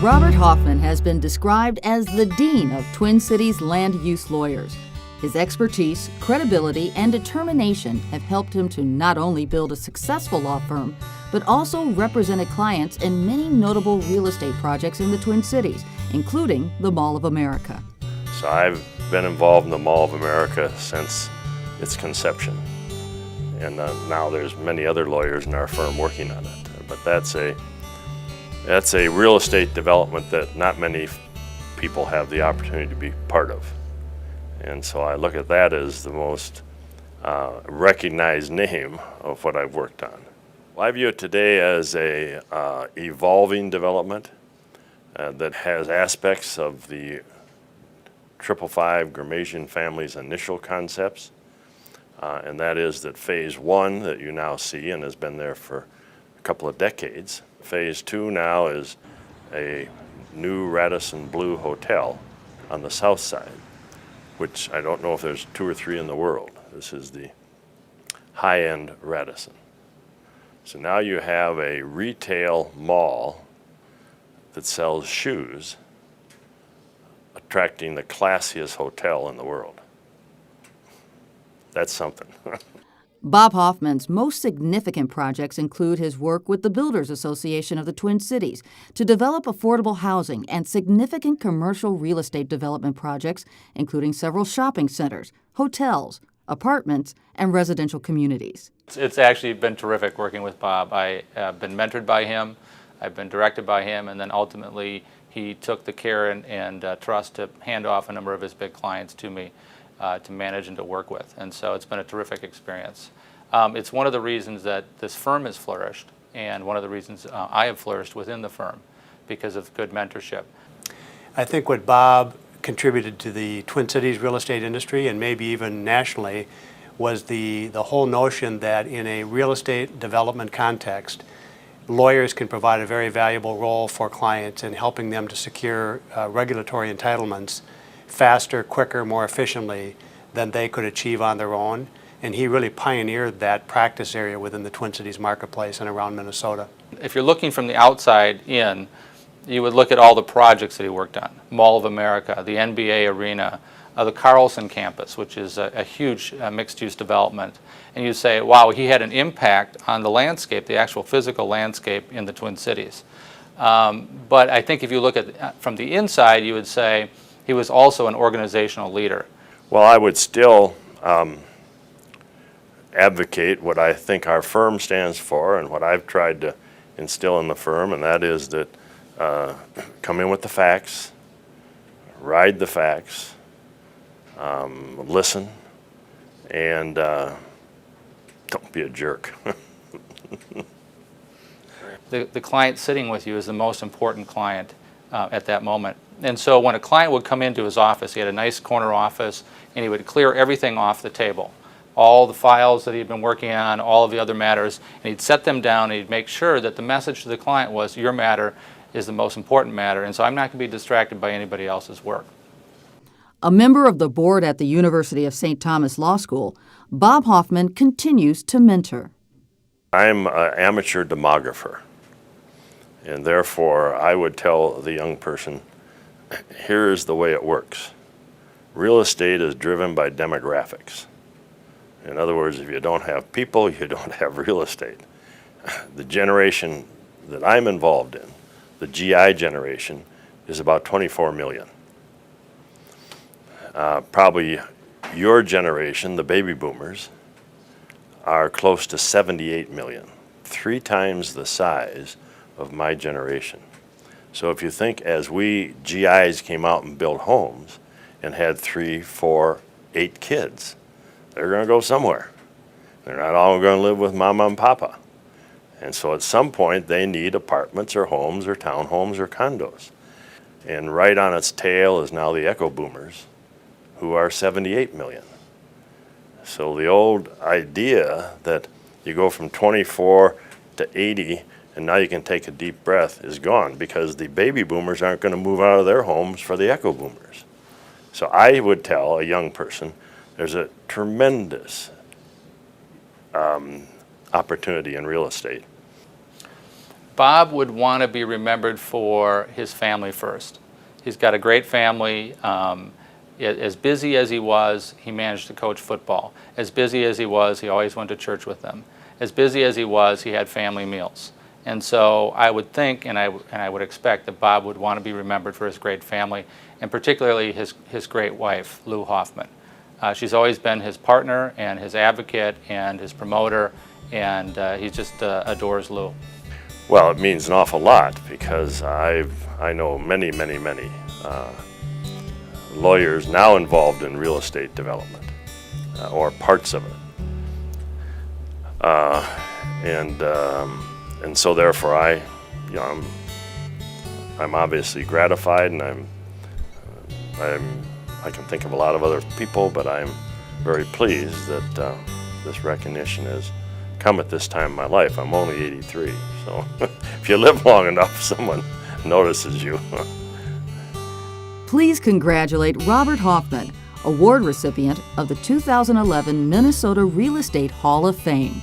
Robert Hoffman has been described as the dean of Twin Cities land use lawyers. His expertise, credibility, and determination have helped him to not only build a successful law firm, but also represented clients in many notable real estate projects in the Twin Cities, including the Mall of America. So I've been involved in the Mall of America since its conception. And now there's many other lawyers in our firm working on it. But that's a real estate development that not many people have the opportunity to be part of. And so I look at that as the most recognized name of what I've worked on. Well, I view it today as a evolving development that has aspects of the 555 Gramasian family's initial concepts, and that is that phase one that you now see and has been there for a couple of decades. Phase two now is a new Radisson Blue hotel on the south side, which I don't know if there's 2 or 3 in the world. This is the high-end Radisson. So now you have a retail mall that sells shoes, attracting the classiest hotel in the world. That's something. Bob Hoffman's most significant projects include his work with the Builders Association of the Twin Cities to develop affordable housing and significant commercial real estate development projects, including several shopping centers, hotels, apartments, and residential communities. It's actually been terrific working with Bob. I have been mentored by him, I've been directed by him, and then ultimately he took the care and trust to hand off a number of his big clients to me to manage and to work with. And so it's been a terrific experience. It's one of the reasons that this firm has flourished, and one of the reasons I have flourished within the firm, because of good mentorship. I think what Bob contributed to the Twin Cities real estate industry, and maybe even nationally, was the whole notion that in a real estate development context, lawyers can provide a very valuable role for clients in helping them to secure regulatory entitlements faster, quicker, more efficiently than they could achieve on their own. And he really pioneered that practice area within the Twin Cities marketplace and around Minnesota. If you're looking from the outside in, you would look at all the projects that he worked on. Mall of America, the NBA Arena, the Carlson campus, which is a huge mixed-use development. And you'd say, wow, he had an impact on the landscape, the actual physical landscape in the Twin Cities. But I think if you look at from the inside, you would say he was also an organizational leader. Well, I would still advocate what I think our firm stands for and what I've tried to instill in the firm, and that is that come in with the facts, ride the facts, listen, and don't be a jerk. The client sitting with you is the most important client at that moment. And so when a client would come into his office, he had a nice corner office, and he would clear everything off the table. All the files that he'd been working on, all of the other matters, and he'd set them down, and he'd make sure that the message to the client was, your matter is the most important matter, and so I'm not going to be distracted by anybody else's work. A member of the board at the University of St. Thomas Law School, Bob Hoffman continues to mentor. I'm an amateur demographer, and therefore I would tell the young person, here is the way it works. Real estate is driven by demographics. In other words, if you don't have people, you don't have real estate. The generation that I'm involved in, the GI generation, is about 24 million. Probably your generation, the baby boomers, are close to 78 million, 3 times the size of my generation. So if you think as we GIs came out and built homes and had 3, 4, 8 kids, they're going to go somewhere. They're not all going to live with mama and papa. And so at some point they need apartments or homes or townhomes or condos. And right on its tail is now the echo boomers, who are 78 million. So the old idea that you go from 24 to 80 and now you can take a deep breath is gone, because the baby boomers aren't going to move out of their homes for the echo boomers. So I would tell a young person, there's a tremendous opportunity in real estate. Bob would want to be remembered for his family first. He's got a great family. As busy as he was, he managed to coach football. As busy as he was, he always went to church with them. As busy as he was, he had family meals. And so I would think, and I would expect, that Bob would want to be remembered for his great family, and particularly his great wife, Lou Hoffman. She's always been his partner and his advocate and his promoter, and he just adores Lou. Well, it means an awful lot because I know many lawyers now involved in real estate development or parts of it, and so therefore I'm obviously gratified, and I can think of a lot of other people, but I'm very pleased that this recognition has come at this time in my life. I'm only 83, so if you live long enough, someone notices you. Please congratulate Robert Hoffman, award recipient of the 2011 Minnesota Real Estate Hall of Fame.